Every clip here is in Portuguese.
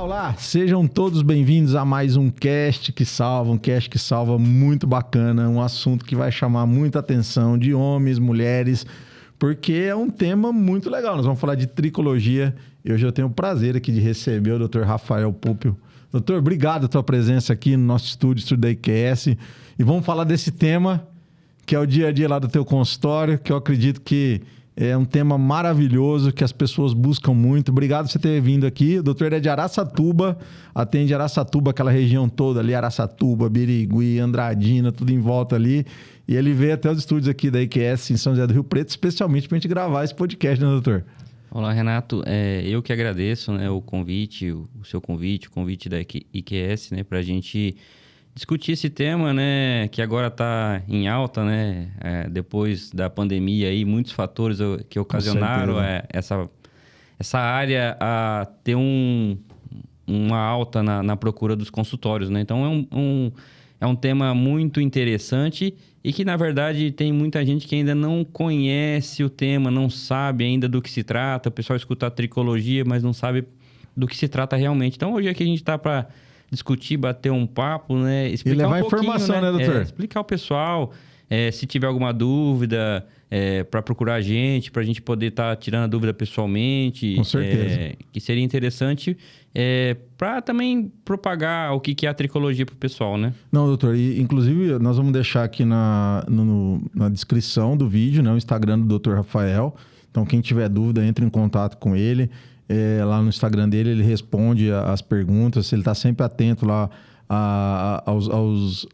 Olá, sejam todos bem-vindos a mais um Cast que salva muito bacana, um assunto que vai chamar muita atenção de homens, mulheres, porque é um tema muito legal. Nós vamos falar de tricologia e hoje eu tenho o prazer aqui de receber o Dr. Rafael Púpio. Doutor, obrigado pela tua presença aqui no nosso estúdio da IQS, e vamos falar desse tema que é o dia a dia lá do teu consultório, que eu acredito que é um tema maravilhoso que as pessoas buscam muito. Obrigado por você ter vindo aqui. O doutor é de Araçatuba, atende Araçatuba, aquela região toda ali, Araçatuba, Birigui, Andradina, tudo em volta ali. E ele veio até os estúdios aqui da IQS em São José do Rio Preto, especialmente para a gente gravar esse podcast, né, doutor? Olá, Renato. Eu que agradeço, né, o convite, o seu convite, o convite da IQS, né, para a gente discutir esse tema, né, que agora está em alta, né, depois da pandemia aí, muitos fatores que ocasionaram essa área a ter uma alta na procura dos consultórios, né? Então é um tema muito interessante e que, na verdade, tem muita gente que ainda não conhece o tema, não sabe ainda do que se trata. O pessoal escuta a tricologia, mas não sabe do que se trata realmente. Então, hoje aqui a gente está para discutir, bater um papo, né? Explicar e levar informação, né, doutor? Explicar ao pessoal, se tiver alguma dúvida, para procurar a gente poder estar tirando a dúvida pessoalmente. Com certeza. Que seria interessante para também propagar o que é a tricologia para o pessoal, né? Não, doutor, e inclusive nós vamos deixar aqui na descrição do vídeo, né, o Instagram do Dr. Rafael. Então, quem tiver dúvida, entre em contato com ele. Lá no Instagram dele, ele responde as perguntas, ele está sempre atento lá aos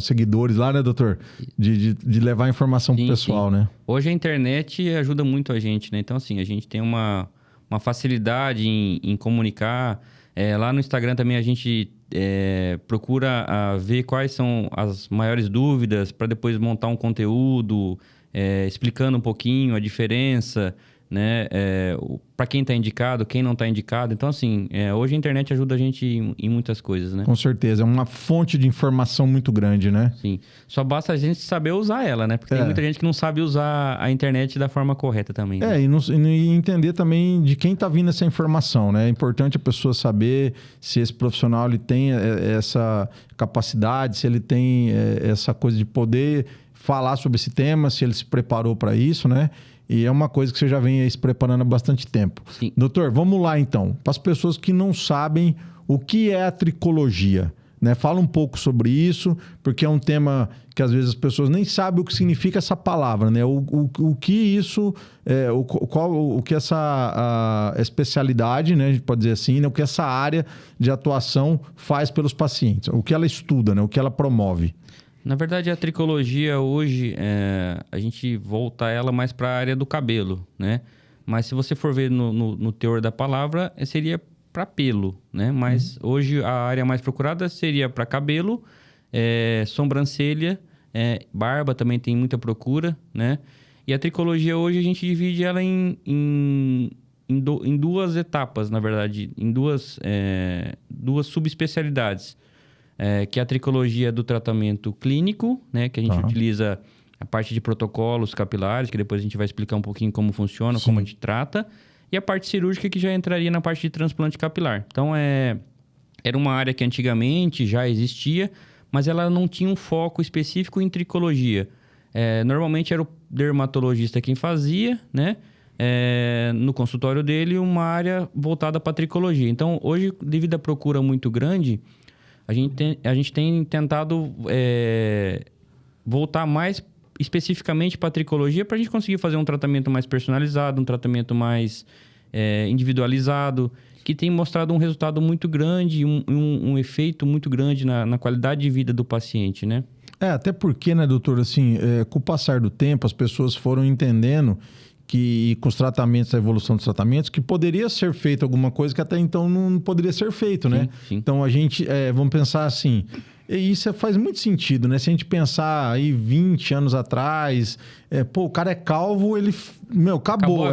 seguidores lá, né, doutor? De levar informação para o pessoal, né? Hoje a internet ajuda muito a gente, né? Então, assim, a gente tem uma facilidade em comunicar. Lá no Instagram também a gente procura ver quais são as maiores dúvidas para depois montar um conteúdo explicando um pouquinho a diferença, né? Para quem está indicado, quem não está indicado. Então, assim, hoje a internet ajuda a gente em muitas coisas, né? Com certeza. É uma fonte de informação muito grande, né? Sim. Só basta a gente saber usar ela, né? Porque tem muita gente que não sabe usar a internet da forma correta também. Né? E entender também de quem está vindo essa informação, né? É importante a pessoa saber se esse profissional ele tem essa capacidade, se ele tem essa coisa de poder falar sobre esse tema, se ele se preparou para isso, né? E é uma coisa que você já vem aí se preparando há bastante tempo. Sim. Doutor, vamos lá então. Para as pessoas que não sabem o que é a tricologia, né? Fala um pouco sobre isso, porque é um tema que às vezes as pessoas nem sabem o que significa essa palavra, né? O que isso, o que essa especialidade, né? A gente pode dizer assim, né? O que essa área de atuação faz pelos pacientes, o que ela estuda, né? O que ela promove. Na verdade, a tricologia hoje, a gente volta ela mais para a área do cabelo, né? Mas se você for ver no teor da palavra, seria para pelo, né? Mas hoje a área mais procurada seria para cabelo, sobrancelha, barba também tem muita procura, né? E a tricologia hoje a gente divide ela em duas etapas, na verdade, em duas subespecialidades. Que é a tricologia do tratamento clínico, né? Que a gente utiliza a parte de protocolos capilares, que depois a gente vai explicar um pouquinho como funciona, como a gente trata. E a parte cirúrgica, que já entraria na parte de transplante capilar. Então, era uma área que antigamente já existia, mas ela não tinha um foco específico em tricologia. Normalmente era o dermatologista quem fazia, né? No consultório dele, uma área voltada para tricologia. Então, hoje, devido à procura muito grande, a gente tem tentado voltar mais especificamente para a tricologia para a gente conseguir fazer um tratamento mais personalizado, um tratamento mais individualizado, que tem mostrado um resultado muito grande, um efeito muito grande na qualidade de vida do paciente, né? Até porque, né, doutor, assim, com o passar do tempo, as pessoas foram entendendo que com os tratamentos, a evolução dos tratamentos, que poderia ser feito alguma coisa que até então não poderia ser feito, né? Sim. Então, a gente, vamos pensar assim, e isso faz muito sentido, né? Se a gente pensar aí 20 anos atrás, o cara é calvo, ele, acabou.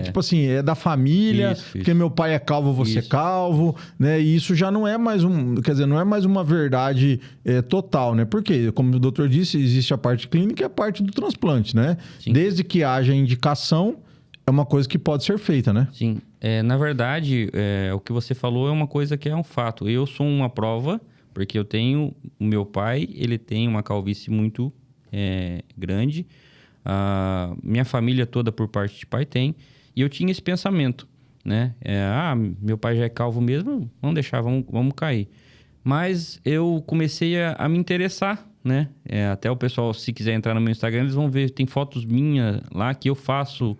Tipo assim, é da família, isso. Porque meu pai é calvo, eu vou ser calvo, né? E isso já não é mais não é mais uma verdade total, né? Porque, como o doutor disse, existe a parte clínica e a parte do transplante, né? Sim. Desde que haja indicação, é uma coisa que pode ser feita, né? Sim. Na verdade, o que você falou é uma coisa que é um fato. Eu sou uma prova, porque eu tenho... O meu pai, ele tem uma calvície muito grande. Minha família toda, por parte de pai, tem. E eu tinha esse pensamento, né? Meu pai já é calvo mesmo, vamos deixar, vamos cair. Mas eu comecei a me interessar, né? Até o pessoal, se quiser entrar no meu Instagram, eles vão ver, tem fotos minhas lá que eu faço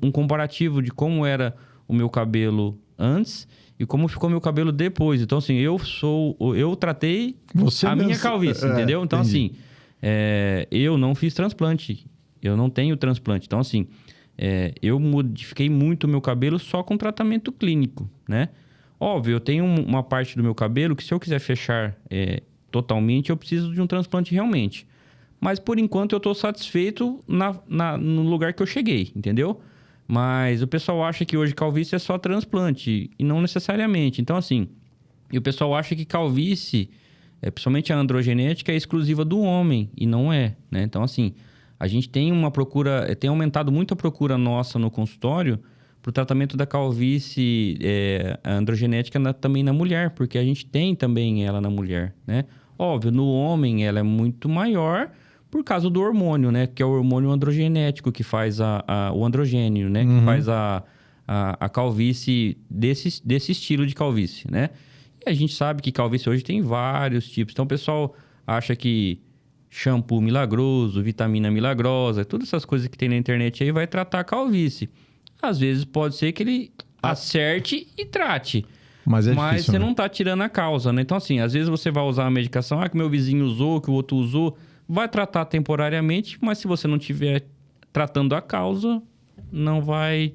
um comparativo de como era o meu cabelo antes e como ficou meu cabelo depois. Então, assim, eu tratei minha calvície, entendeu? Então, entendi. assim, eu não fiz transplante. Eu não tenho transplante. Então, assim, eu modifiquei muito o meu cabelo só com tratamento clínico, né? Óbvio, eu tenho uma parte do meu cabelo que se eu quiser fechar totalmente, eu preciso de um transplante realmente. Mas, por enquanto, eu estou satisfeito no lugar que eu cheguei, entendeu? Mas o pessoal acha que hoje calvície é só transplante, e não necessariamente. Então, assim, e o pessoal acha que calvície, principalmente a androgenética, é exclusiva do homem, e não é, né? Então, assim, a gente tem uma procura, tem aumentado muito a procura nossa no consultório para o tratamento da calvície androgenética também na mulher, porque a gente tem também ela na mulher, né? Óbvio, no homem ela é muito maior por causa do hormônio, né? Que é o hormônio androgenético que faz o androgênio, né? Que faz a calvície desse estilo de calvície, né? E a gente sabe que calvície hoje tem vários tipos. Então, o pessoal acha que shampoo milagroso, vitamina milagrosa, todas essas coisas que tem na internet aí vai tratar a calvície. Às vezes pode ser que ele acerte e trate. Mas difícil, você né? não tá tirando a causa, né? Então, assim, às vezes você vai usar a medicação, que meu vizinho usou, que o outro usou, vai tratar temporariamente, mas se você não estiver tratando a causa, não vai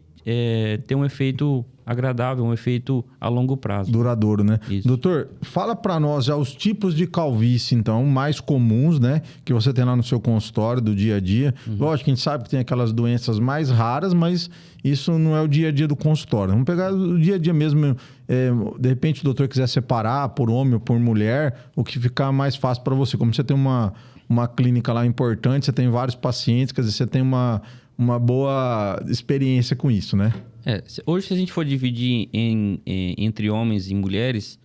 ter um efeito agradável, um efeito a longo prazo. Duradouro, né? Isso. Doutor, fala para nós já os tipos de calvície, então, mais comuns, né? Que você tem lá no seu consultório, do dia a dia. Lógico que a gente sabe que tem aquelas doenças mais raras, mas isso não é o dia a dia do consultório. Vamos pegar o dia a dia mesmo. De repente o doutor quiser separar por homem ou por mulher, o que ficar mais fácil para você. Como você tem uma clínica lá importante, você tem vários pacientes, quer dizer, você tem uma boa experiência com isso, né? Hoje, se a gente for dividir entre homens e mulheres,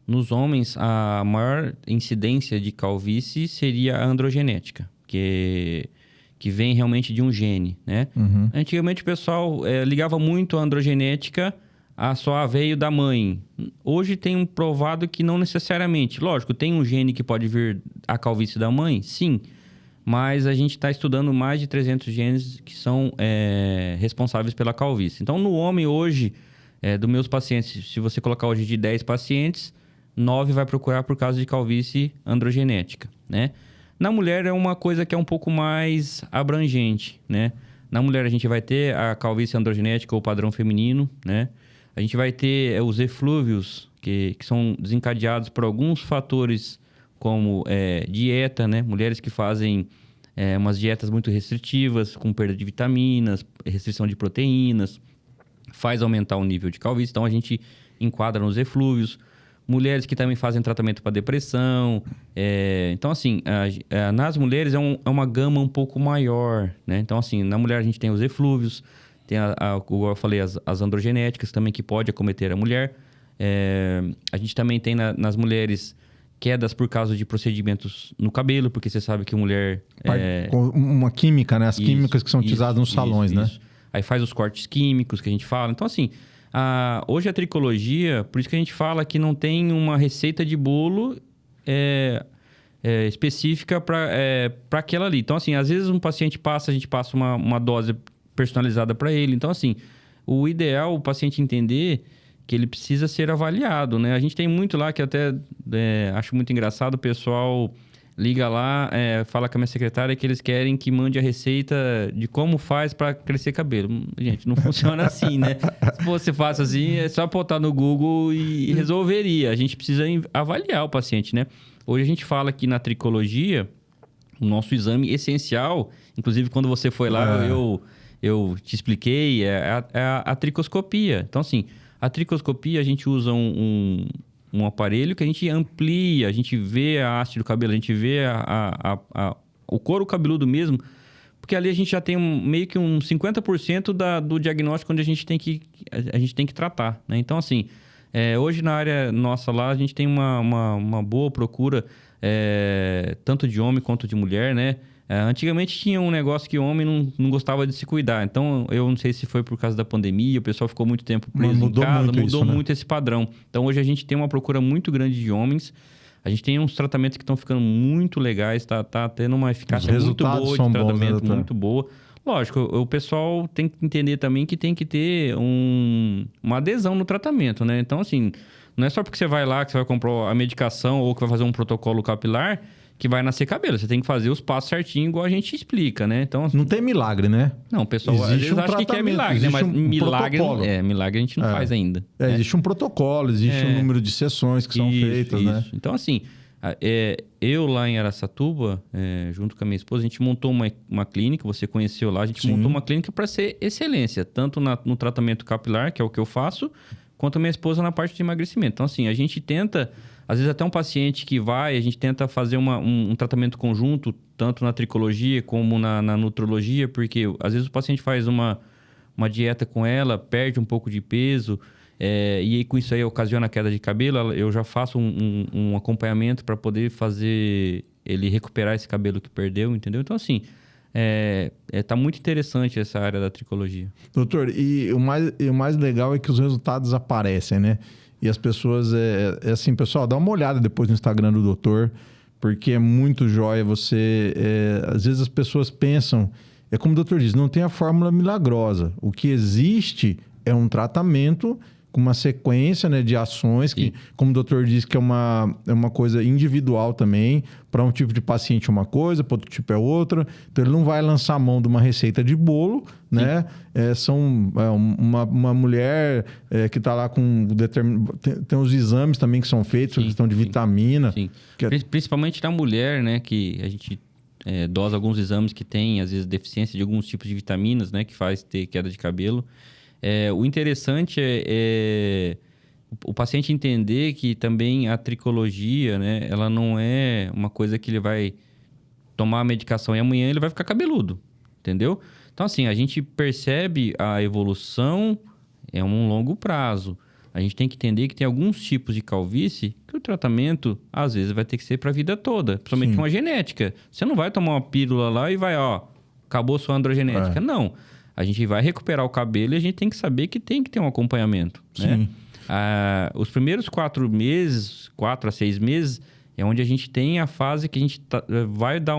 nos homens, a maior incidência de calvície seria a androgenética, que vem realmente de um gene, né? Antigamente, o pessoal ligava muito a androgenética só veio da mãe. Hoje tem provado que não necessariamente. Lógico, tem um gene que pode vir a calvície da mãe? Sim. Mas a gente está estudando mais de 300 genes que são responsáveis pela calvície. Então, no homem hoje, dos meus pacientes, se você colocar hoje de 10 pacientes, 9 vai procurar por causa de calvície androgenética, né? Na mulher é uma coisa que é um pouco mais abrangente, né? Na mulher a gente vai ter a calvície androgenética ou padrão feminino, né? A gente vai ter os eflúvios, que são desencadeados por alguns fatores como dieta, né? Mulheres que fazem umas dietas muito restritivas, com perda de vitaminas, restrição de proteínas, faz aumentar o nível de calvície. Então, a gente enquadra nos eflúvios. Mulheres que também fazem tratamento para depressão. Então, assim, nas mulheres é uma gama um pouco maior, né? Então, assim, na mulher a gente tem os eflúvios, tem, como eu falei, as androgenéticas também, que pode acometer a mulher. A gente também tem nas mulheres quedas por causa de procedimentos no cabelo, porque você sabe que mulher... Uma química, né? As químicas que são utilizadas nos salões, né? Aí faz os cortes químicos que a gente fala. Então, assim, hoje a tricologia, por isso que a gente fala que não tem uma receita de bolo específica para aquela ali. Então, assim, às vezes a gente passa uma dose personalizada para ele. Então, assim, o ideal, o paciente entender que ele precisa ser avaliado, né? A gente tem muito lá que até acho muito engraçado, o pessoal liga lá, fala com a minha secretária que eles querem que mande a receita de como faz para crescer cabelo. Gente, não funciona assim, né? Se você faz assim, é só botar no Google e resolveria. A gente precisa avaliar o paciente, né? Hoje a gente fala que na tricologia, o nosso exame essencial, inclusive quando você foi lá, eu te expliquei, é a tricoscopia. Então, assim, a tricoscopia, a gente usa um aparelho que a gente amplia, a gente vê a haste do cabelo, a gente vê o couro cabeludo mesmo porque ali a gente já tem meio que um 50% do diagnóstico onde a gente tem que tratar, né? Então, assim, hoje na área nossa lá, a gente tem uma boa procura, tanto de homem quanto de mulher, né? Antigamente tinha um negócio que o homem não gostava de se cuidar. Então, eu não sei se foi por causa da pandemia, o pessoal ficou muito tempo preso em casa, mudou muito esse padrão. Então, hoje a gente tem uma procura muito grande de homens. A gente tem uns tratamentos que estão ficando muito legais, tá tendo uma eficácia muito boa de tratamento, bons, né, muito boa. Lógico, o pessoal tem que entender também que tem que ter uma adesão no tratamento, né? Então, assim, não é só porque você vai lá que você vai comprar a medicação ou que vai fazer um protocolo capilar que vai nascer cabelo. Você tem que fazer os passos certinho, igual a gente explica, né? Então, não tem milagre, né? Não, o pessoal às vezes acha que quer milagre, né? Mas milagre a gente não faz ainda. Né? Existe um protocolo, existe um número de sessões que são feitas, né? Então, assim, eu lá em Araçatuba, junto com a minha esposa, a gente montou uma clínica, você conheceu lá, a gente montou uma clínica para ser excelência, tanto no tratamento capilar, que é o que eu faço, quanto a minha esposa na parte de emagrecimento. Então, assim, a gente tenta... Às vezes até um paciente que vai, a gente tenta fazer um tratamento conjunto, tanto na tricologia como na nutrologia, porque às vezes o paciente faz uma dieta com ela, perde um pouco de peso, e aí com isso aí ocasiona a queda de cabelo, eu já faço um acompanhamento para poder fazer ele recuperar esse cabelo que perdeu, entendeu? Então, assim, tá muito interessante essa área da tricologia. Doutor, e o mais legal é que os resultados aparecem, né? E as pessoas, assim, pessoal, dá uma olhada depois no Instagram do doutor, porque é muito jóia você... às vezes as pessoas pensam, como o doutor diz, não tem a fórmula milagrosa. O que existe é um tratamento com uma sequência, né, de ações, que, como o doutor disse, que é uma coisa individual também. Para um tipo de paciente é uma coisa, para outro tipo é outra. Então, ele não vai lançar a mão de uma receita de bolo, né? Uma mulher que está lá com... Tem os exames também que são feitos, a questão de vitamina. Sim. Principalmente na mulher, né? Que a gente dosa alguns exames que tem, às vezes, deficiência de alguns tipos de vitaminas, né? Que faz ter queda de cabelo. O interessante é o paciente entender que também a tricologia, né, ela não é uma coisa que ele vai tomar a medicação e amanhã ele vai ficar cabeludo, entendeu? Então, assim, a gente percebe a evolução um longo prazo. A gente tem que entender que tem alguns tipos de calvície que o tratamento, às vezes, vai ter que ser para a vida toda, principalmente uma genética. Você não vai tomar uma pílula lá e vai, acabou sua androgenética. Não. A gente vai recuperar o cabelo e a gente tem que saber que tem que ter um acompanhamento, né? Os primeiros 4 a 6 meses, é onde a gente tem a fase que a gente vai dar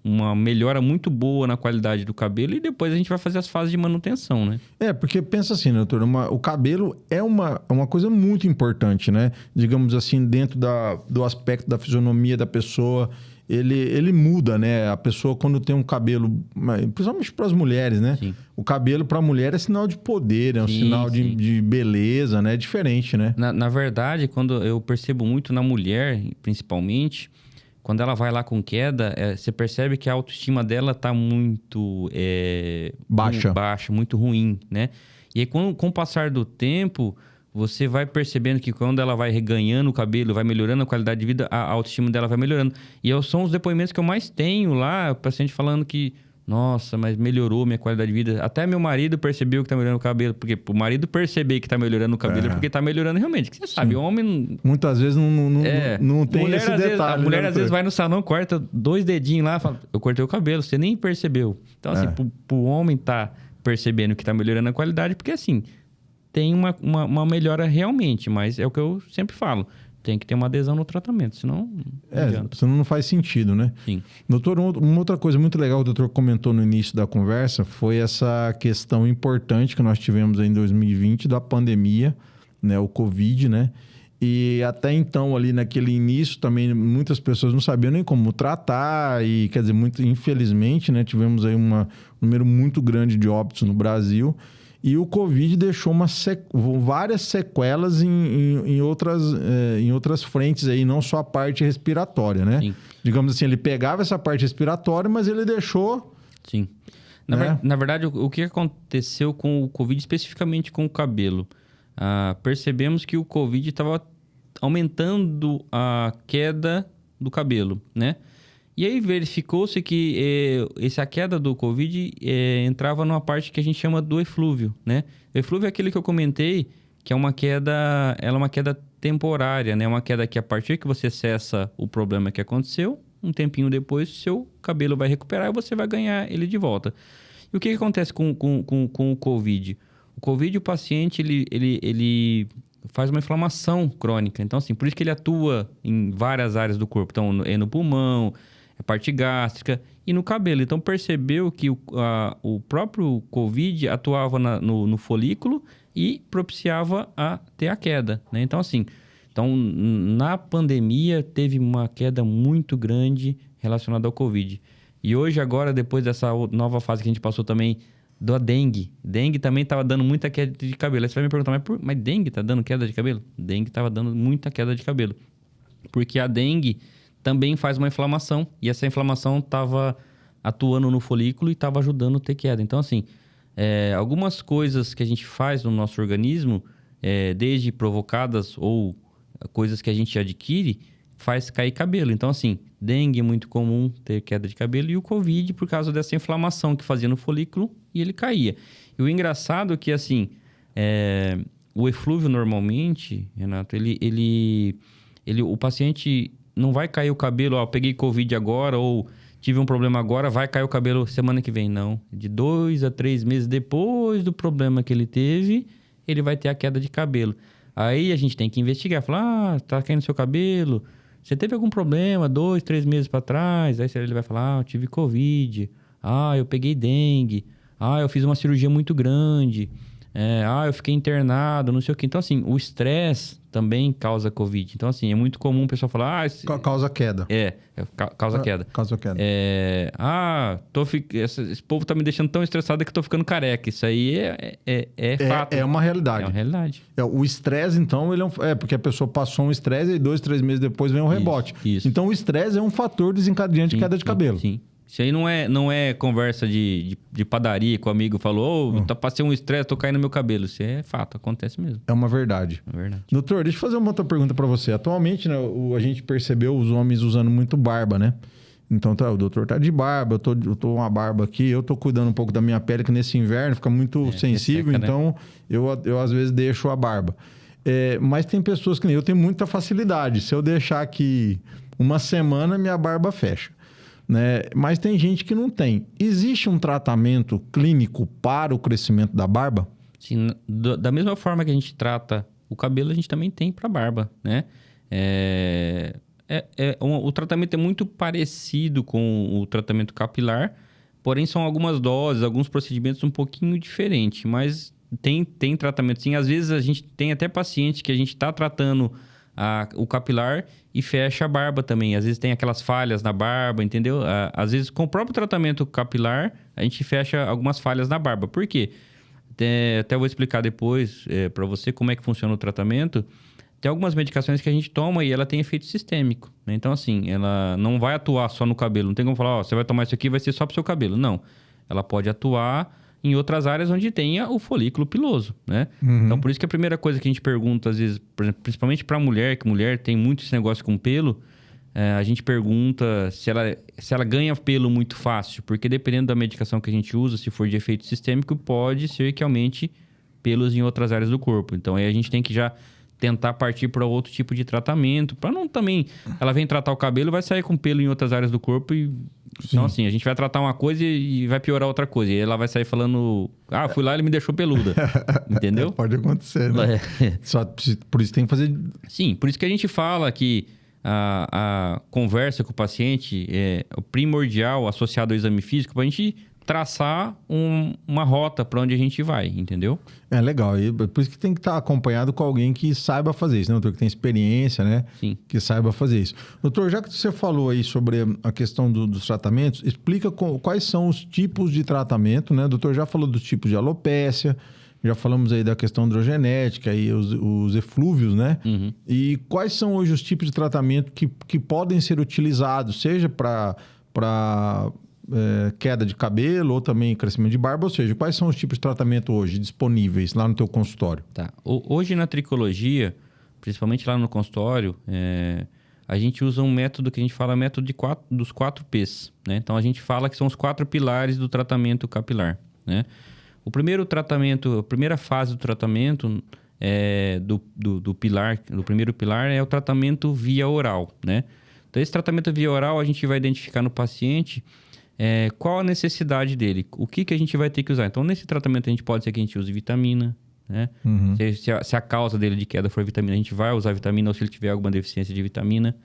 uma melhora muito boa na qualidade do cabelo e depois a gente vai fazer as fases de manutenção, né? Porque pensa assim, né, doutor? O cabelo é uma coisa muito importante, né? Digamos assim, dentro do aspecto da fisionomia da pessoa... Ele muda, né? A pessoa, quando tem um cabelo... Principalmente para as mulheres, né? Sim. O cabelo para a mulher é sinal de poder, é um sinal de beleza, né? É diferente, né? Na verdade, quando eu percebo muito na mulher, principalmente, quando ela vai lá com queda, você percebe que a autoestima dela tá muito... baixa, muito ruim, né? E aí, com o passar do tempo... Você vai percebendo que quando ela vai reganhando o cabelo, vai melhorando a qualidade de vida, a autoestima dela vai melhorando. E são os depoimentos que eu mais tenho lá, o paciente falando que, nossa, mas melhorou minha qualidade de vida. Até meu marido percebeu que tá melhorando o cabelo, porque o marido perceber que tá melhorando o cabelo é porque tá melhorando realmente. Que você sabe, homem... Muitas vezes não tem mulher, esse detalhe. A mulher às vezes vai no salão, corta 2 dedinhos lá, fala, eu cortei o cabelo, você nem percebeu. Então, assim, pro homem tá percebendo que tá melhorando a qualidade, porque assim... tem uma melhora realmente, mas é o que eu sempre falo. Tem que ter uma adesão no tratamento, senão não adianta. Senão não faz sentido, né? Sim. Doutor, uma outra coisa muito legal que o doutor comentou no início da conversa foi essa questão importante que nós tivemos aí em 2020 da pandemia, né? O Covid, né? E até então, ali naquele início, também muitas pessoas não sabiam nem como tratar e, quer dizer, infelizmente, né? Tivemos aí um número muito grande de óbitos no Brasil. E o Covid deixou várias sequelas em outras frentes aí, não só a parte respiratória, né? Sim. Digamos assim, ele pegava essa parte respiratória, mas ele deixou... Sim. Na verdade, o que aconteceu com o Covid, especificamente com o cabelo? Percebemos que o Covid estava aumentando a queda do cabelo, né? E aí verificou-se que a queda do Covid entrava numa parte que a gente chama do eflúvio, né? O eflúvio é aquele que eu comentei, que é uma queda, ela é uma queda temporária, né? Uma queda que a partir que você cessa o problema que aconteceu, um tempinho depois, seu cabelo vai recuperar e você vai ganhar ele de volta. E o que acontece com o Covid? O Covid, o paciente, ele faz uma inflamação crônica. Então, assim, por isso que ele atua em várias áreas do corpo. Então, no pulmão, a parte gástrica e no cabelo. Então, percebeu que o próprio Covid atuava no folículo e propiciava a ter a queda, né? Então, assim, na pandemia, teve uma queda muito grande relacionada ao Covid. E hoje, agora, depois dessa nova fase que a gente passou também, da dengue. Dengue também estava dando muita queda de cabelo. Aí você vai me perguntar, mas dengue está dando queda de cabelo? Dengue estava dando muita queda de cabelo. Porque a dengue também faz uma inflamação. E essa inflamação estava atuando no folículo e estava ajudando a ter queda. Então, assim, algumas coisas que a gente faz no nosso organismo, desde provocadas ou coisas que a gente adquire, faz cair cabelo. Então, assim, dengue é muito comum ter queda de cabelo e o Covid por causa dessa inflamação que fazia no folículo e ele caía. E o engraçado é que, assim, o eflúvio normalmente, Renato, o paciente não vai cair o cabelo, peguei Covid agora ou tive um problema agora, vai cair o cabelo semana que vem. Não. De 2 a 3 meses depois do problema que ele teve, ele vai ter a queda de cabelo. Aí a gente tem que investigar, falar, tá caindo seu cabelo, você teve algum problema 2, 3 meses para trás? Aí ele vai falar, eu tive Covid, eu peguei dengue, eu fiz uma cirurgia muito grande, eu fiquei internado, não sei o quê. Então, assim, o estresse também causa Covid. Então, assim, é muito comum o pessoal falar... Causa queda. Causa queda. Causa queda. Esse povo tá me deixando tão estressado que eu tô ficando careca. Isso aí é fato. É uma realidade. É uma realidade. O estresse, então, ele porque a pessoa passou um estresse e 2, 3 meses depois vem um rebote. Isso. Então, o estresse é um fator desencadeante de queda de cabelo. Sim. Isso aí não é conversa de padaria que o amigo falou, passei um estresse, tô caindo no meu cabelo. Isso é fato, acontece mesmo. É uma verdade. É verdade. Doutor, deixa eu fazer uma outra pergunta para você. Atualmente, né, a gente percebeu os homens usando muito barba, né? Então, o doutor tá de barba, eu tô uma barba aqui, eu tô cuidando um pouco da minha pele, que nesse inverno fica muito sensível, resseca, então né? eu às vezes deixo a barba. Mas tem pessoas que nem eu tenho muita facilidade. Se eu deixar aqui uma semana, minha barba fecha. Né? Mas tem gente que não tem. Existe um tratamento clínico para o crescimento da barba? Sim, da mesma forma que a gente trata o cabelo, a gente também tem para a barba, né? O tratamento é muito parecido com o tratamento capilar, porém são algumas doses, alguns procedimentos um pouquinho diferentes, mas tem tratamento sim. Às vezes a gente tem até pacientes que a gente está tratando o capilar e fecha a barba também. Às vezes tem aquelas falhas na barba, entendeu? Às vezes com o próprio tratamento capilar, a gente fecha algumas falhas na barba. Por quê? Até eu vou explicar depois para você como é que funciona o tratamento. Tem algumas medicações que a gente toma e ela tem efeito sistêmico, né? Então, assim, ela não vai atuar só no cabelo. Não tem como falar, você vai tomar isso aqui vai ser só pro seu cabelo. Não. Ela pode atuar em outras áreas onde tenha o folículo piloso, né? Uhum. Então, por isso que a primeira coisa que a gente pergunta, às vezes, principalmente para mulher, que mulher tem muito esse negócio com pelo, a gente pergunta se ela ganha pelo muito fácil, porque dependendo da medicação que a gente usa, se for de efeito sistêmico, pode ser que aumente pelos em outras áreas do corpo. Então, aí a gente tem que já tentar partir para outro tipo de tratamento, para não também... Ela vem tratar o cabelo e vai sair com pelo em outras áreas do corpo e... Então, assim, a gente vai tratar uma coisa e vai piorar outra coisa. E ela vai sair falando... fui lá e ele me deixou peluda. Entendeu? Pode acontecer, né? Só por isso tem que fazer... Sim, por isso que a gente fala que a conversa com o paciente é primordial associado ao exame físico para a gente traçar uma rota para onde a gente vai, entendeu? Legal. E por isso que tem que estar acompanhado com alguém que saiba fazer isso, né? Doutor, que tem experiência, né? Sim. Que saiba fazer isso. Doutor, já que você falou aí sobre a questão dos tratamentos, explica quais são os tipos de tratamento, né? O doutor já falou dos tipos de alopécia, já falamos aí da questão androgenética e os eflúvios, né? Uhum. E quais são hoje os tipos de tratamento que podem ser utilizados, seja para queda de cabelo ou também crescimento de barba, ou seja, quais são os tipos de tratamento hoje disponíveis lá no teu consultório? Tá. Hoje na tricologia, principalmente lá no consultório, a gente usa um método que a gente fala método dos 4 P's, né? Então, a gente fala que são os 4 pilares do tratamento capilar, né? O primeiro tratamento, a primeira fase do tratamento do primeiro pilar é o tratamento via oral, né? Então, esse tratamento via oral, a gente vai identificar no paciente qual a necessidade dele, o que a gente vai ter que usar. Então, nesse tratamento, a gente pode ser que a gente use vitamina, né? Uhum. Se a causa dele de queda for vitamina, a gente vai usar vitamina, ou se ele tiver alguma deficiência de vitamina.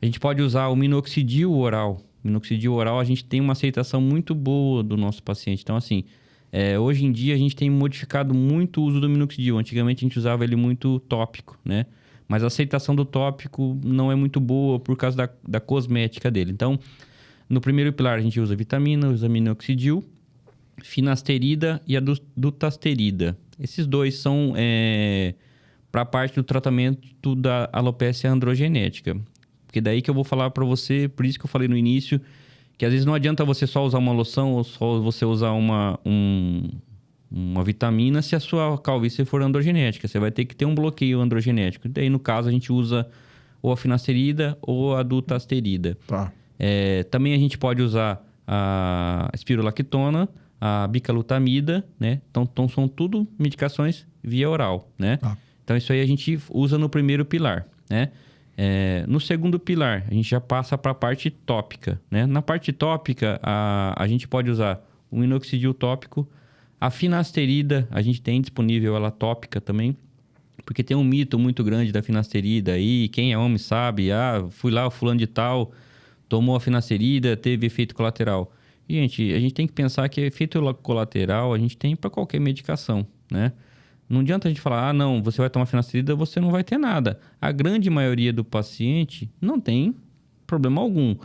A gente pode usar o minoxidil oral. O minoxidil oral, a gente tem uma aceitação muito boa do nosso paciente. Então, assim, hoje em dia, a gente tem modificado muito o uso do minoxidil. Antigamente, a gente usava ele muito tópico, né? Mas a aceitação do tópico não é muito boa por causa da cosmética dele. Então, no primeiro pilar, a gente usa vitamina, usa minoxidil, finasterida e a dutasterida. Esses dois são para a parte do tratamento da alopecia androgenética. Porque daí que eu vou falar para você, por isso que eu falei no início, que às vezes não adianta você só usar uma loção ou só você usar uma vitamina se a sua calvície for androgenética. Você vai ter que ter um bloqueio androgenético. Daí, no caso, a gente usa ou a finasterida ou a dutasterida. Tá. Também a gente pode usar a espirulactona, a bicalutamida, né? Então são tudo medicações via oral, né? Tá. Então, isso aí a gente usa no primeiro pilar, né? No segundo pilar, a gente já passa para a parte tópica, né? Na parte tópica, a gente pode usar o minoxidil tópico, a finasterida, a gente tem disponível ela tópica também, porque tem um mito muito grande da finasterida aí, quem é homem sabe, fui lá, o fulano de tal, tomou a finasterida, teve efeito colateral. E, gente, a gente tem que pensar que efeito colateral a gente tem para qualquer medicação, né? Não adianta a gente falar, não, você vai tomar finasterida, você não vai ter nada. A grande maioria do paciente não tem problema algum.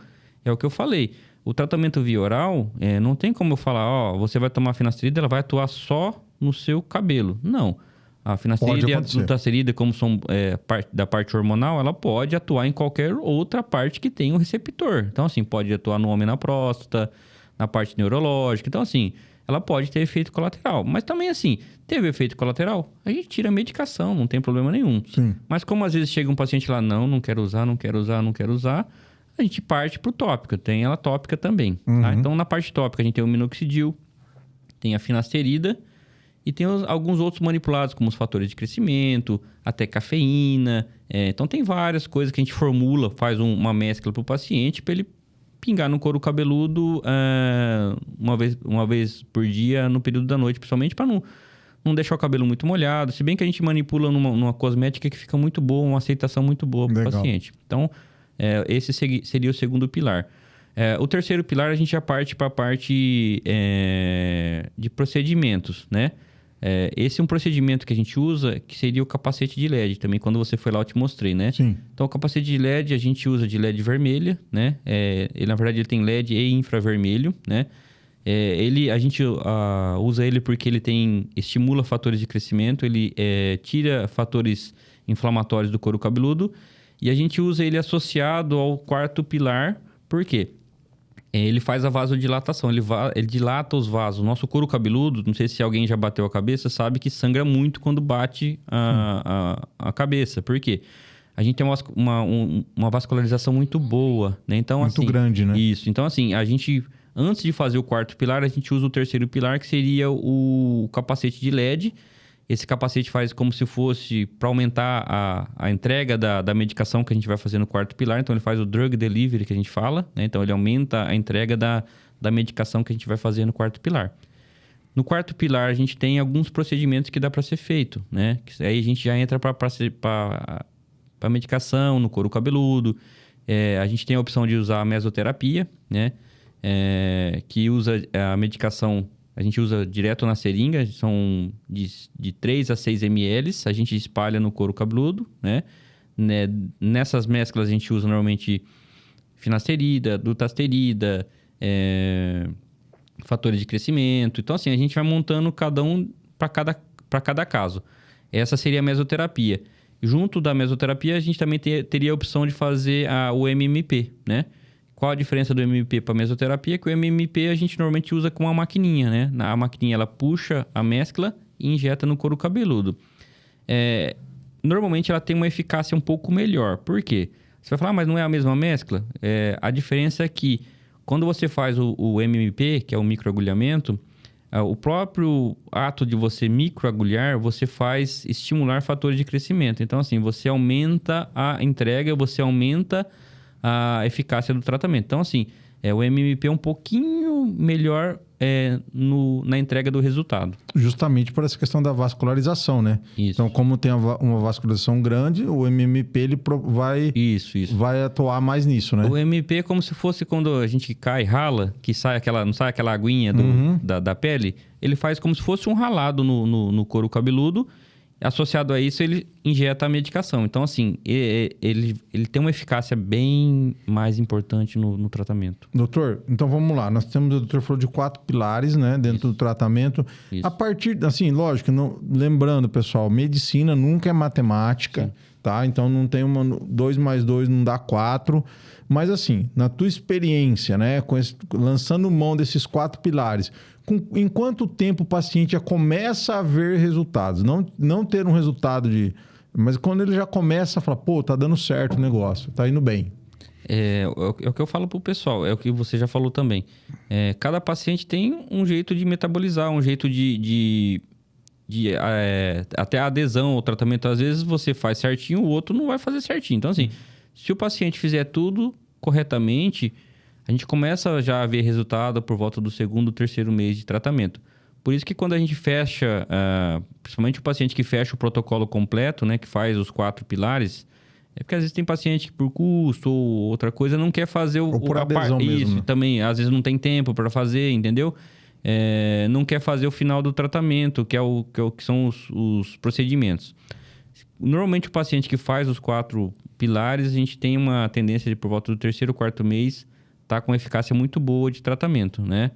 É o que eu falei. O tratamento via oral, não tem como eu falar, você vai tomar finasterida, ela vai atuar só no seu cabelo. Não. A finasterida e a dutasterida, como são da parte hormonal, ela pode atuar em qualquer outra parte que tenha um receptor. Então, assim, pode atuar no homem na próstata, na parte neurológica. Então, assim, ela pode ter efeito colateral. Mas também, assim, teve efeito colateral, a gente tira a medicação, não tem problema nenhum. Sim. Mas como às vezes chega um paciente lá, não quero usar, a gente parte pro tópico. Tem ela tópica também. Uhum. Tá? Então, na parte tópica, a gente tem o minoxidil, tem a finasterida e tem alguns outros manipulados, como os fatores de crescimento, até cafeína. Então, tem várias coisas que a gente formula, faz uma mescla pro paciente para ele pingar no couro cabeludo uma vez por dia no período da noite, principalmente para não deixar o cabelo muito molhado. Se bem que a gente manipula numa cosmética que fica muito boa, uma aceitação muito boa para o paciente. Então, esse seria o segundo pilar. O terceiro pilar, a gente já parte para a parte de procedimentos, né? Esse é um procedimento que a gente usa, que seria o capacete de LED. Também, quando você foi lá, eu te mostrei, né? Sim. Então, o capacete de LED, a gente usa de LED vermelha, né? Na verdade, ele tem LED e infravermelho, né? A gente usa ele porque ele estimula fatores de crescimento, ele tira fatores inflamatórios do couro cabeludo, e a gente usa ele associado ao quarto pilar. Por quê? Ele faz a vasodilatação, ele dilata os vasos. Nosso couro cabeludo, não sei se alguém já bateu a cabeça, sabe que sangra muito quando bate a cabeça. Por quê? A gente tem uma vascularização muito boa, né? Então, muito grande, né? Isso. Então, assim, a gente, antes de fazer o quarto pilar, a gente usa o terceiro pilar, que seria o capacete de LED. Esse capacete faz como se fosse para aumentar a entrega da medicação que a gente vai fazer no quarto pilar. Então, ele faz o drug delivery, que a gente fala, né? Então, ele aumenta a entrega da medicação que a gente vai fazer no quarto pilar. No quarto pilar, a gente tem alguns procedimentos que dá para ser feito, né? Aí a gente já entra para medicação no couro cabeludo. A gente tem a opção de usar a mesoterapia, né? Que usa a medicação... A gente usa direto na seringa, são de 3 a 6 ml, a gente espalha no couro cabeludo, né? Nessas mesclas a gente usa normalmente finasterida, dutasterida, fatores de crescimento. Então, assim, a gente vai montando cada um para cada caso. Essa seria a mesoterapia. Junto da mesoterapia, a gente também teria a opção de fazer o MMP, né? Qual a diferença do MMP para mesoterapia? Que o MMP a gente normalmente usa com uma maquininha, né? A maquininha, ela puxa a mescla e injeta no couro cabeludo. Normalmente ela tem uma eficácia um pouco melhor. Por quê? Você vai falar, mas não é a mesma mescla? A diferença é que quando você faz o MMP, que é o microagulhamento, o próprio ato de você microagulhar, você faz estimular fatores de crescimento. Então, assim, você aumenta a entrega, você aumenta a eficácia do tratamento. Então, assim, o MMP é um pouquinho melhor na entrega do resultado. Justamente por essa questão da vascularização, né? Isso. Então, como tem uma vascularização grande, o MMP ele vai atuar mais nisso, né? O MMP é como se fosse quando a gente cai, rala, que não sai aquela aguinha da pele. Ele faz como se fosse um ralado no couro cabeludo. Associado a isso, ele injeta a medicação. Então, assim, ele tem uma eficácia bem mais importante no tratamento. Doutor, então vamos lá. Nós temos, o doutor falou de 4 pilares, né? Dentro do tratamento. Isso. A partir, assim, lógico, lembrando, pessoal, medicina nunca é matemática, sim, tá? Então, não tem 2 mais 2 não dá 4. Mas, assim, na tua experiência, né? Lançando mão desses 4 pilares, em quanto tempo o paciente já começa a ver resultados? Não ter um resultado mas quando ele já começa a falar, pô, tá dando certo o negócio, tá indo bem. É o que eu falo pro pessoal, é o que você já falou também. Cada paciente tem um jeito de metabolizar, um jeito até a adesão ao tratamento. Às vezes você faz certinho, o outro não vai fazer certinho. Então, assim, se o paciente fizer tudo corretamente, a gente começa já a ver resultado por volta do 2º, 3º mês de tratamento. Por isso que quando a gente fecha, principalmente o paciente que fecha o protocolo completo, né, que faz os 4 pilares, é porque às vezes tem paciente que por custo ou outra coisa não quer fazer ou por adesão mesmo, isso, né? Também às vezes não tem tempo para fazer, entendeu? Não quer fazer o final do tratamento, que são os procedimentos. Normalmente o paciente que faz os 4 pilares, a gente tem uma tendência de por volta do 3º, 4º mês tá com eficácia muito boa de tratamento, né?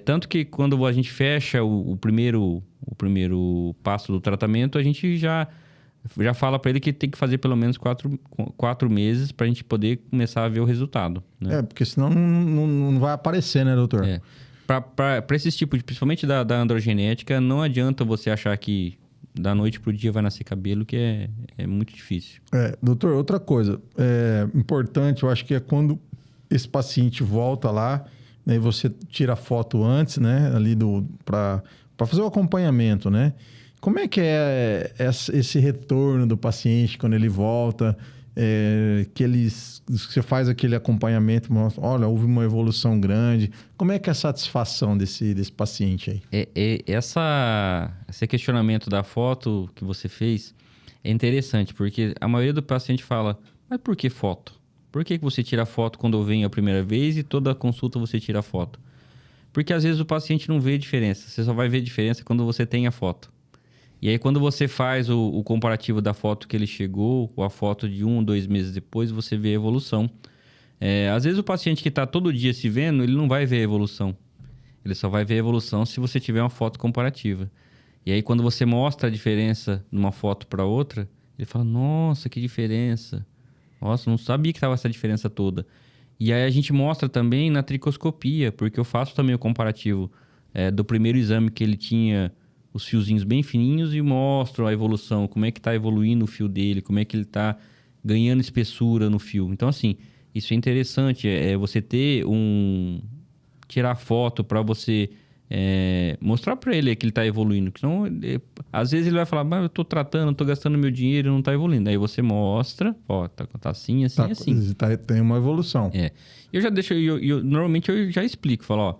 Tanto que quando a gente fecha o primeiro passo do tratamento, a gente já fala para ele que tem que fazer pelo menos 4 meses para a gente poder começar a ver o resultado, né? Porque senão não vai aparecer, né, doutor? Para esse tipo, principalmente da androgenética, não adianta você achar que da noite pro dia vai nascer cabelo, que é muito difícil. Doutor, outra coisa importante, eu acho que é quando esse paciente volta lá, né, e você tira a foto antes, né, ali para fazer o acompanhamento, né? Como é que é esse retorno do paciente quando ele volta, que você faz aquele acompanhamento, mostra, olha, houve uma evolução grande. Como é que é a satisfação desse paciente aí? Esse questionamento da foto que você fez é interessante, porque a maioria do paciente fala, mas por que foto? Por que você tira foto quando eu venho a primeira vez e toda consulta você tira foto? Porque às vezes o paciente não vê diferença. Você só vai ver diferença quando você tem a foto. E aí quando você faz o comparativo da foto que ele chegou ou a foto de 1 ou 2 meses depois, você vê a evolução. Às vezes o paciente que está todo dia se vendo, ele não vai ver a evolução. Ele só vai ver a evolução se você tiver uma foto comparativa. E aí quando você mostra a diferença de uma foto para outra, ele fala, nossa, que diferença. Nossa, não sabia que estava essa diferença toda. E aí a gente mostra também na tricoscopia, porque eu faço também o comparativo do primeiro exame que ele tinha os fiozinhos bem fininhos e mostro a evolução, como é que está evoluindo o fio dele, como é que ele está ganhando espessura no fio. Então, assim, isso é interessante, você ter tirar foto para você mostrar para ele que ele está evoluindo. Senão, às vezes ele vai falar, mas eu estou tratando, estou gastando meu dinheiro e não está evoluindo. Aí você mostra, ó, tá assim, assim, assim. Tem uma evolução. Eu já deixo, normalmente eu já explico, falo, ó,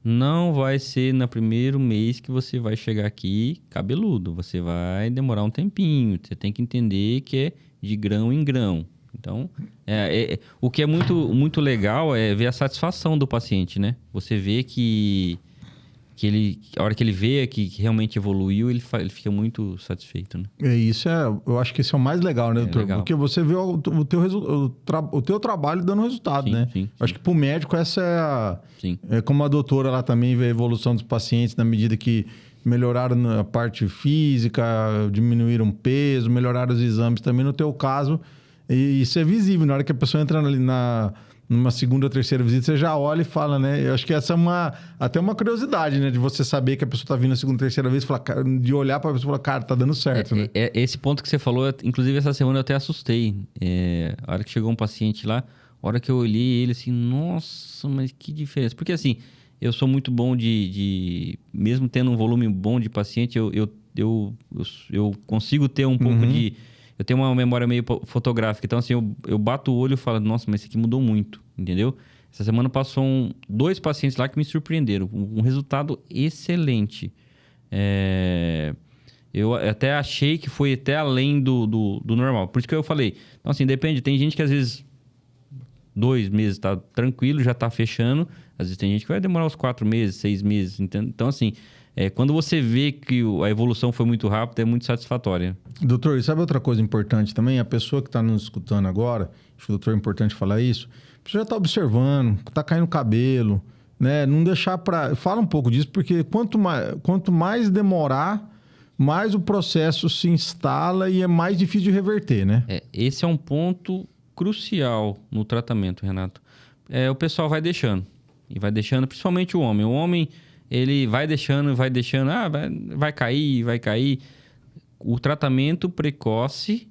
não vai ser no primeiro mês que você vai chegar aqui cabeludo. Você vai demorar um tempinho. Você tem que entender que é de grão em grão. Então, o que é muito, muito legal é ver a satisfação do paciente, né? Você vê que a hora que ele vê que realmente evoluiu, ele fica muito satisfeito, né? Eu acho que esse é o mais legal, né, doutor? Legal. Porque você vê o teu trabalho dando resultado, Sim, né? sim. Acho que pro médico essa Sim. como a doutora lá também vê a evolução dos pacientes na medida que melhoraram a parte física, diminuíram peso, melhoraram os exames também. No teu caso, isso é visível. Na hora que a pessoa entra ali numa segunda ou terceira visita, você já olha e fala, né? Eu acho que essa é até uma curiosidade, né? De você saber que a pessoa tá vindo a segunda ou terceira vez, de olhar pra pessoa e falar, cara, tá dando certo, né? Esse ponto que você falou, inclusive essa semana eu até assustei. A hora que chegou um paciente lá, a hora que eu olhei ele assim, nossa, mas que diferença. Porque assim, eu sou muito bom mesmo tendo um volume bom de paciente, eu consigo ter um pouco de... Eu tenho uma memória meio fotográfica. Então, assim, eu bato o olho e falo, nossa, mas esse aqui mudou muito, entendeu? Essa semana passou 2 pacientes lá que me surpreenderam. Um resultado excelente. Eu até achei que foi até além do normal. Por isso que eu falei. Então, assim, depende. Tem gente que às vezes 2 meses tá tranquilo, já tá fechando. Às vezes tem gente que vai demorar uns 4 meses, 6 meses. Então, assim... quando você vê que a evolução foi muito rápida, é muito satisfatória. Doutor, e sabe outra coisa importante também? A pessoa que está nos escutando agora, acho que, doutor, é importante falar isso, a pessoa já está observando, está caindo cabelo, né? Não deixar para... Fala um pouco disso, porque quanto mais demorar, mais o processo se instala e é mais difícil de reverter, né? Esse é um ponto crucial no tratamento, Renato. O pessoal vai deixando, e vai deixando, principalmente o homem. O homem... Ele vai deixando, vai cair. O tratamento precoce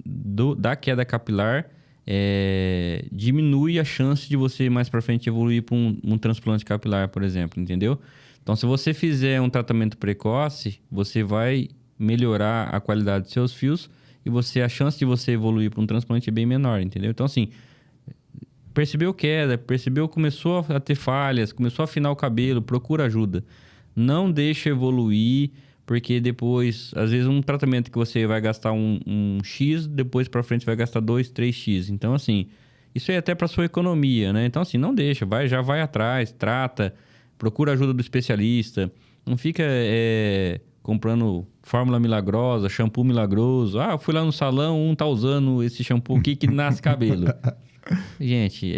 da queda capilar diminui a chance de você mais para frente evoluir para um transplante capilar, por exemplo, entendeu? Então, se você fizer um tratamento precoce, você vai melhorar a qualidade dos seus fios e a chance de você evoluir para um transplante é bem menor, entendeu? Então, assim... Percebeu queda, começou a ter falhas, começou a afinar o cabelo, procura ajuda. Não deixa evoluir, porque depois, às vezes, um tratamento que você vai gastar um X, depois para frente vai gastar 2, 3X. Então, assim, isso é até para sua economia, né? Então, assim, não deixa, já vai atrás, trata, procura ajuda do especialista. Não fica comprando fórmula milagrosa, shampoo milagroso. Eu fui lá no salão, tá usando esse shampoo aqui que nasce cabelo. Gente,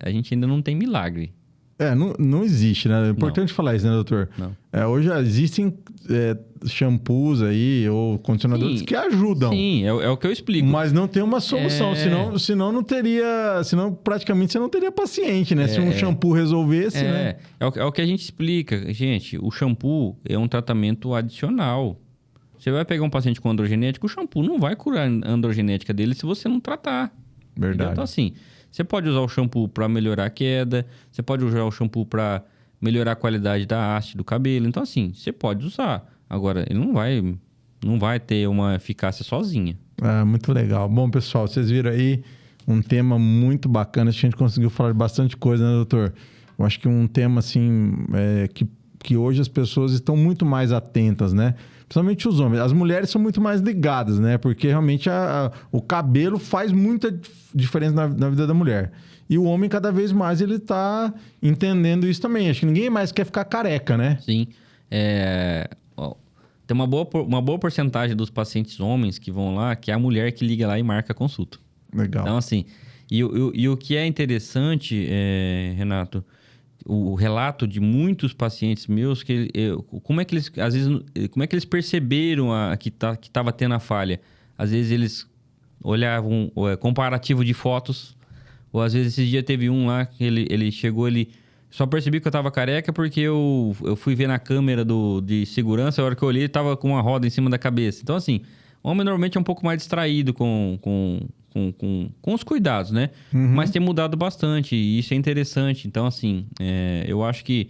a gente ainda não tem milagre. Não existe, né? É importante falar isso, né, doutor? Não. Hoje existem shampoos aí ou condicionadores que ajudam. Sim, é o que eu explico. Mas não tem uma solução, senão não teria... Senão praticamente você não teria paciente, né? Se um shampoo resolvesse, né? É o que a gente explica. Gente, o shampoo é um tratamento adicional. Você vai pegar um paciente com androgenética, o shampoo não vai curar a androgenética dele se você não tratar. Verdade. Entendeu? Então, assim, você pode usar o shampoo para melhorar a queda, você pode usar o shampoo para melhorar a qualidade da haste do cabelo. Então, assim, você pode usar. Agora, ele não vai ter uma eficácia sozinha. Muito legal. Bom, pessoal, vocês viram aí um tema muito bacana. A gente conseguiu falar de bastante coisa, né, doutor? Eu acho que um tema, assim, que hoje as pessoas estão muito mais atentas, né? Principalmente os homens. As mulheres são muito mais ligadas, né? Porque realmente o cabelo faz muita diferença na vida da mulher. E o homem, cada vez mais, ele tá entendendo isso também. Acho que ninguém mais quer ficar careca, né? Sim. Tem uma boa porcentagem dos pacientes homens que vão lá, que é a mulher que liga lá e marca a consulta. Legal. Então, assim... E o que é interessante, Renato... O relato de muitos pacientes meus, como é que eles, às vezes, como é que eles perceberam que estava tendo a falha? Às vezes eles olhavam comparativo de fotos, ou às vezes esse dia teve um lá que ele chegou, ele só percebi que eu estava careca porque eu fui ver na câmera de segurança, a hora que eu olhei ele estava com uma roda em cima da cabeça. Então, assim, o homem normalmente é um pouco mais distraído com os cuidados, né? Uhum. Mas tem mudado bastante e isso é interessante. Então, assim, eu acho que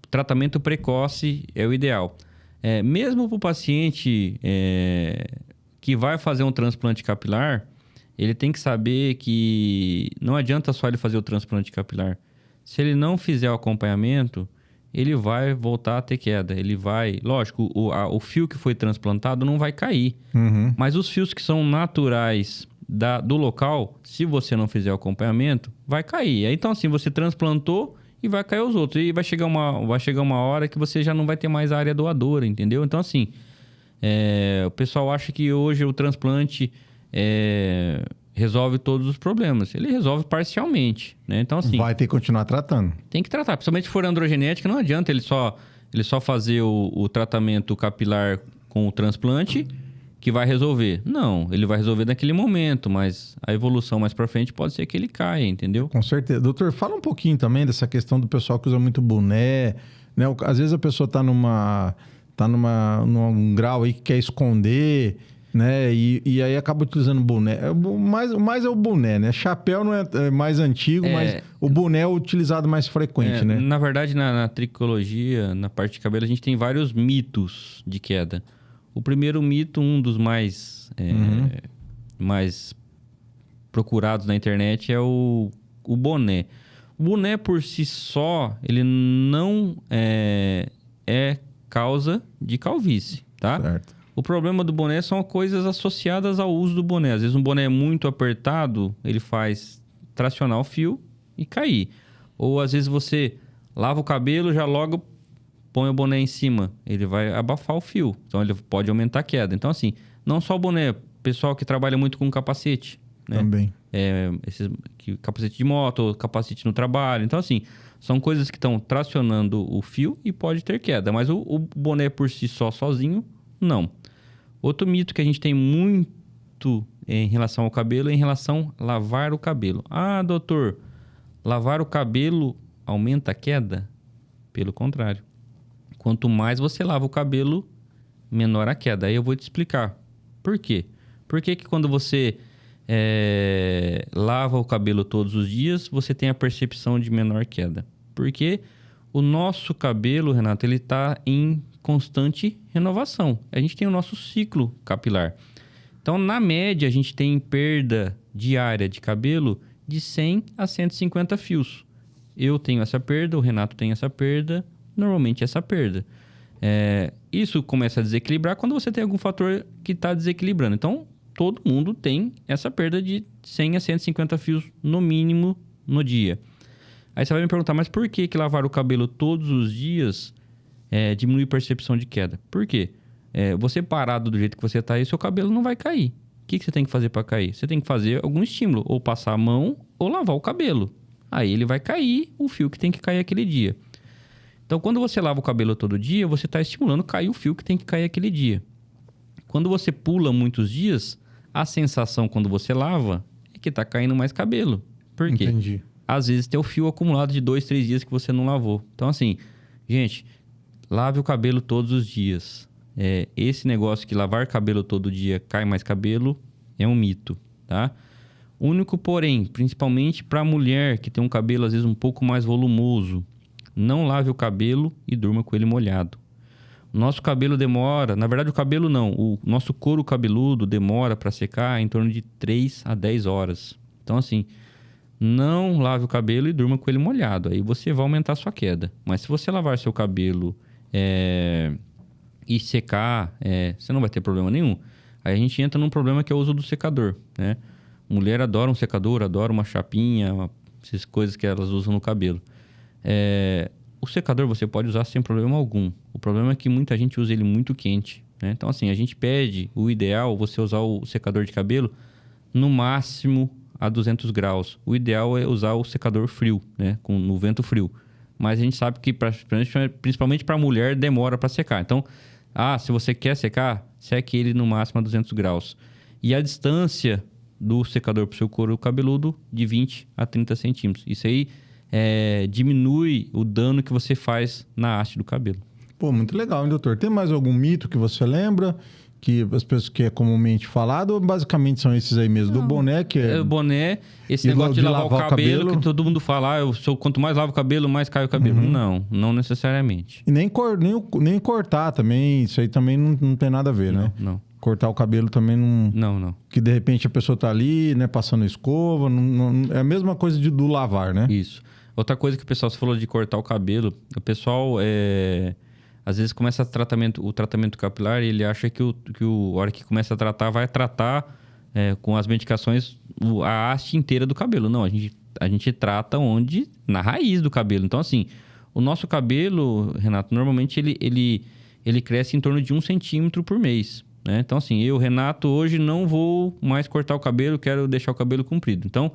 tratamento precoce é o ideal. Mesmo para o paciente que vai fazer um transplante capilar, ele tem que saber que não adianta só ele fazer o transplante capilar. Se ele não fizer o acompanhamento, ele vai voltar a ter queda. Ele vai... Lógico, o fio que foi transplantado não vai cair. Uhum. Mas os fios que são naturais do local, se você não fizer o acompanhamento, vai cair. Então, assim, você transplantou e vai cair os outros. E vai chegar uma hora que você já não vai ter mais área doadora, entendeu? Então, assim, o pessoal acha que hoje o transplante resolve todos os problemas. Ele resolve parcialmente, né? Então, assim... Vai ter que continuar tratando. Tem que tratar. Principalmente se for androgenética, não adianta ele só fazer o tratamento capilar com o transplante que vai resolver. Não, ele vai resolver naquele momento, mas a evolução mais pra frente pode ser que ele caia, entendeu? Com certeza. Doutor, fala um pouquinho também dessa questão do pessoal que usa muito boné, né? Às vezes a pessoa tá num grau aí que quer esconder, né? E aí acaba utilizando boné. O mais é o boné, né? Chapéu não é mais antigo, mas o boné é o utilizado mais frequente, né? Na verdade, na tricologia, na parte de cabelo, a gente tem vários mitos de queda. O primeiro mito, um dos mais procurados na internet, é o boné. O boné, por si só, ele não é causa de calvície, tá? Certo. O problema do boné são coisas associadas ao uso do boné. Às vezes um boné muito apertado, ele faz tracionar o fio e cair. Ou às vezes você lava o cabelo, já logo põe o boné em cima. Ele vai abafar o fio. Então ele pode aumentar a queda. Então assim, não só o boné, pessoal que trabalha muito com capacete, né? Também. Capacete de moto, capacete no trabalho. Então assim, são coisas que estão tracionando o fio e pode ter queda. Mas o boné por si só, sozinho, não. Outro mito que a gente tem muito em relação ao cabelo é em relação a lavar o cabelo. Ah, doutor, lavar o cabelo aumenta a queda? Pelo contrário. Quanto mais você lava o cabelo, menor a queda. Aí eu vou te explicar. Por quê? Por que quando você lava o cabelo todos os dias, você tem a percepção de menor queda? Porque o nosso cabelo, Renato, ele está em constante renovação. A gente tem o nosso ciclo capilar. Então, na média, a gente tem perda diária de cabelo de 100 a 150 fios. Eu tenho essa perda, o Renato tem essa perda, normalmente essa perda. Isso começa a desequilibrar quando você tem algum fator que está desequilibrando. Então, todo mundo tem essa perda de 100 a 150 fios no mínimo no dia. Aí você vai me perguntar, mas por que lavar o cabelo todos os dias diminui a percepção de queda? Por quê? Você parado do jeito que você está aí, seu cabelo não vai cair. O que você tem que fazer para cair? Você tem que fazer algum estímulo, ou passar a mão, ou lavar o cabelo. Aí ele vai cair o fio que tem que cair aquele dia. Então, quando você lava o cabelo todo dia, você está estimulando cair o fio que tem que cair aquele dia. Quando você pula muitos dias, a sensação quando você lava é que está caindo mais cabelo. Por quê? Entendi. Às vezes tem o fio acumulado de 2, 3 dias que você não lavou. Então, assim, gente, lave o cabelo todos os dias. Esse negócio que lavar cabelo todo dia cai mais cabelo é um mito, tá? Único porém, principalmente para mulher que tem um cabelo às vezes um pouco mais volumoso, não lave o cabelo e durma com ele molhado. Nosso cabelo demora, na verdade o cabelo não, o nosso couro cabeludo demora para secar em torno de 3 a 10 horas. Então assim, não lave o cabelo e durma com ele molhado, aí você vai aumentar a sua queda. Mas se você lavar seu cabelo e secar, você não vai ter problema nenhum. Aí a gente entra num problema que é o uso do secador, né? Mulher adora um secador, adora uma chapinha, essas coisas que elas usam no cabelo. O secador você pode usar sem problema algum. O problema é que muita gente usa ele muito quente, né? Então assim, a gente pede, o ideal, você usar o secador de cabelo no máximo a 200 graus. O ideal é usar o secador frio, né? No vento frio. Mas a gente sabe que, principalmente para mulher, demora para secar. Então, se você quer secar, seque ele no máximo a 200 graus. E a distância do secador para o seu couro cabeludo de 20 a 30 centímetros. Isso aí diminui o dano que você faz na haste do cabelo. Pô, muito legal, hein, doutor? Tem mais algum mito que você lembra? Que as pessoas que é comumente falado, ou basicamente são esses aí mesmo? Do boné, que o boné, esse negócio de lavar o cabelo, que todo mundo fala, quanto mais lavo o cabelo, mais cai o cabelo. Não necessariamente. E nem cortar também, isso aí também não tem nada a ver, né? Não. Cortar o cabelo também não... Não. Que de repente a pessoa tá ali, né, passando escova, é a mesma coisa do lavar, né? Isso. Outra coisa que o pessoal, você falou de cortar o cabelo, o pessoal às vezes começa o tratamento capilar e ele acha que a hora que começa a tratar, vai tratar com as medicações a haste inteira do cabelo. Não, a gente trata na raiz do cabelo. Então, assim, o nosso cabelo, Renato, normalmente ele cresce em torno de 1 centímetro por mês, né? Então, assim, eu, Renato, hoje não vou mais cortar o cabelo, quero deixar o cabelo comprido. Então,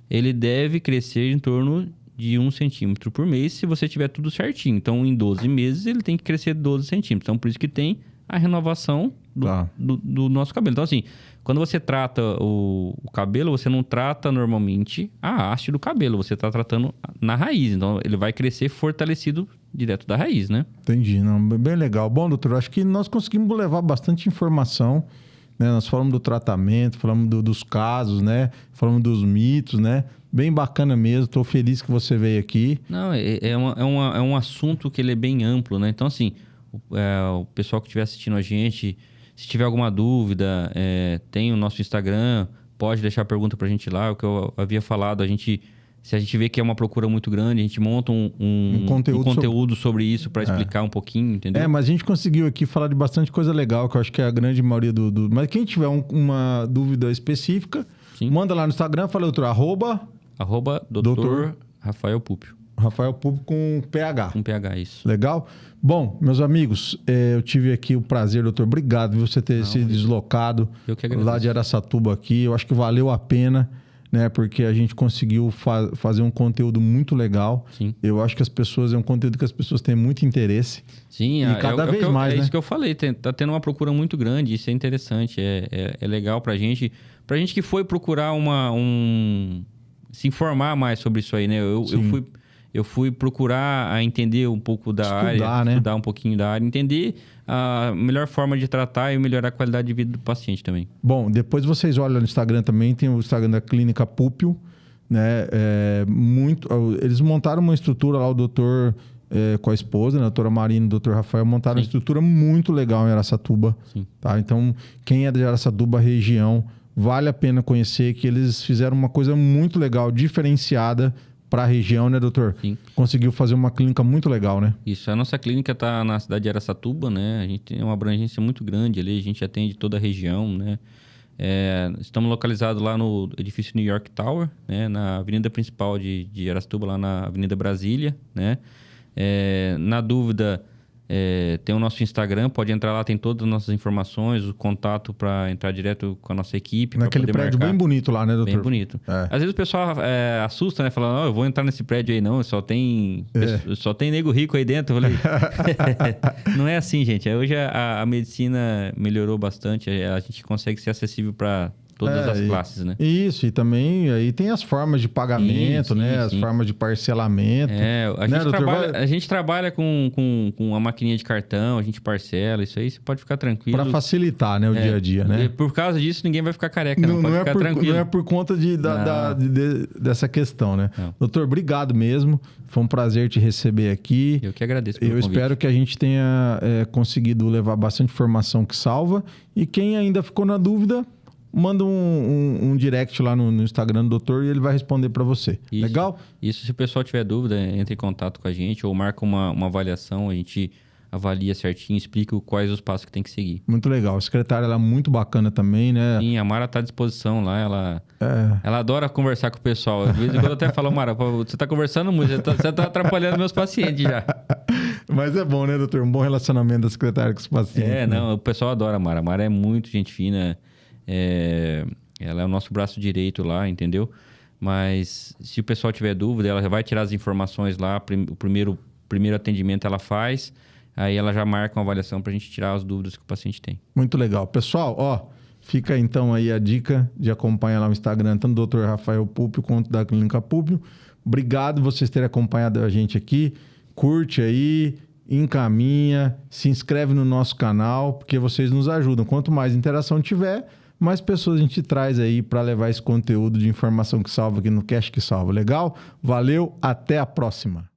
ele deve crescer em torno de 1 centímetro por mês, se você tiver tudo certinho. Então, em 12 meses, ele tem que crescer 12 centímetros. Então, por isso que tem a renovação Tá. do nosso cabelo. Então, assim, quando você trata o cabelo, você não trata normalmente a haste do cabelo. Você está tratando na raiz. Então, ele vai crescer fortalecido direto da raiz, né? Entendi. Não, bem legal. Bom, doutor, acho que nós conseguimos levar bastante informação, né? Nós falamos do tratamento, falamos dos casos, né? Falamos dos mitos, né? Bem bacana mesmo. Estou feliz que você veio aqui. Não, é um assunto que ele é bem amplo, né? Então, assim, o pessoal que estiver assistindo a gente, se tiver alguma dúvida, tem o nosso Instagram, pode deixar a pergunta pra gente lá. O que eu havia falado, se a gente vê que é uma procura muito grande, a gente monta um conteúdo sobre isso para explicar um pouquinho, entendeu? Mas a gente conseguiu aqui falar de bastante coisa legal, que eu acho que é a grande maioria do... Mas quem tiver uma dúvida específica, Sim. manda lá no Instagram, fala, doutor, Doutor Rafael Púpio. Rafael Púpio com PH. Com PH, isso. Legal? Bom, meus amigos, eu tive aqui o prazer, doutor. Obrigado por você ter se deslocado eu que agradeço. lá de Araçatuba aqui. Eu acho que valeu a pena, né? Porque a gente conseguiu fazer um conteúdo muito legal. Sim. Eu acho que é um conteúdo que as pessoas têm muito interesse. Sim, e cada vez mais, né? É isso que eu falei. Tá tendo uma procura muito grande. Isso é interessante. É legal pra gente. Pra gente que foi procurar se informar mais sobre isso aí, né? Eu fui procurar entender um pouco da área, estudar um pouquinho da área, entender a melhor forma de tratar e melhorar a qualidade de vida do paciente também. Bom, depois vocês olham no Instagram também, tem o Instagram da Clínica Púpio, né? Eles montaram uma estrutura lá, o doutor com a esposa, né? A doutora Marina e o doutor Rafael montaram uma estrutura muito legal em Araçatuba. Sim. Tá? Então, quem é de Araçatuba, região, vale a pena conhecer que eles fizeram uma coisa muito legal, diferenciada para a região, né, doutor? Sim. Conseguiu fazer uma clínica muito legal, né? Isso. A nossa clínica está na cidade de Araçatuba, né? A gente tem uma abrangência muito grande ali, a gente atende toda a região, né? Estamos localizados lá no edifício New York Tower, né? Na avenida principal de Araçatuba, lá na Avenida Brasília, né? Na dúvida... tem o nosso Instagram, pode entrar lá, tem todas as nossas informações, o contato para entrar direto com a nossa equipe. Naquele prédio bem bonito lá, né, doutor? Bem bonito. Às vezes o pessoal assusta, né? Falando, eu vou entrar nesse prédio aí não, só tem nego rico aí dentro. Eu falei, não é assim, gente. Hoje a medicina melhorou bastante, a gente consegue ser acessível para todas as classes, né? Isso, e também aí tem as formas de pagamento, né? As formas de parcelamento. A gente trabalha com a maquininha de cartão, a gente parcela, isso aí você pode ficar tranquilo. Para facilitar, né, o dia a dia, né? E por causa disso, ninguém vai ficar careca, não pode ficar tranquilo. Não é por conta dessa questão, né? Não. Doutor, obrigado mesmo. Foi um prazer te receber aqui. Eu que agradeço pelo convite. Espero que a gente tenha conseguido levar bastante informação que salva. E quem ainda ficou na dúvida... manda um direct lá no Instagram do doutor e ele vai responder para você. Isso. Legal? Isso, se o pessoal tiver dúvida, entre em contato com a gente ou marca uma avaliação, a gente avalia certinho, explica quais os passos que tem que seguir. Muito legal. A secretária ela é muito bacana também, né? Sim, a Mara está à disposição lá, ela adora conversar com o pessoal. Às vezes eu até falo, Mara, você está conversando muito, você tá atrapalhando meus pacientes já. Mas é bom, né, doutor? Um bom relacionamento da secretária com os pacientes. Não, o pessoal adora a Mara. A Mara é muito gente fina. Ela é o nosso braço direito lá, entendeu? Mas se o pessoal tiver dúvida, ela já vai tirar as informações lá. O primeiro atendimento ela faz, aí ela já marca uma avaliação para a gente tirar as dúvidas que o paciente tem. Muito legal. Pessoal, fica então aí a dica de acompanhar lá o Instagram, tanto do Dr. Rafael Púpio quanto da Clínica Púpio. Obrigado vocês terem acompanhado a gente aqui. Curte aí, encaminha, se inscreve no nosso canal, porque vocês nos ajudam. Quanto mais interação tiver, mais pessoas a gente traz aí para levar esse conteúdo de informação que salva aqui no Cash que Salva. Legal? Valeu, até a próxima!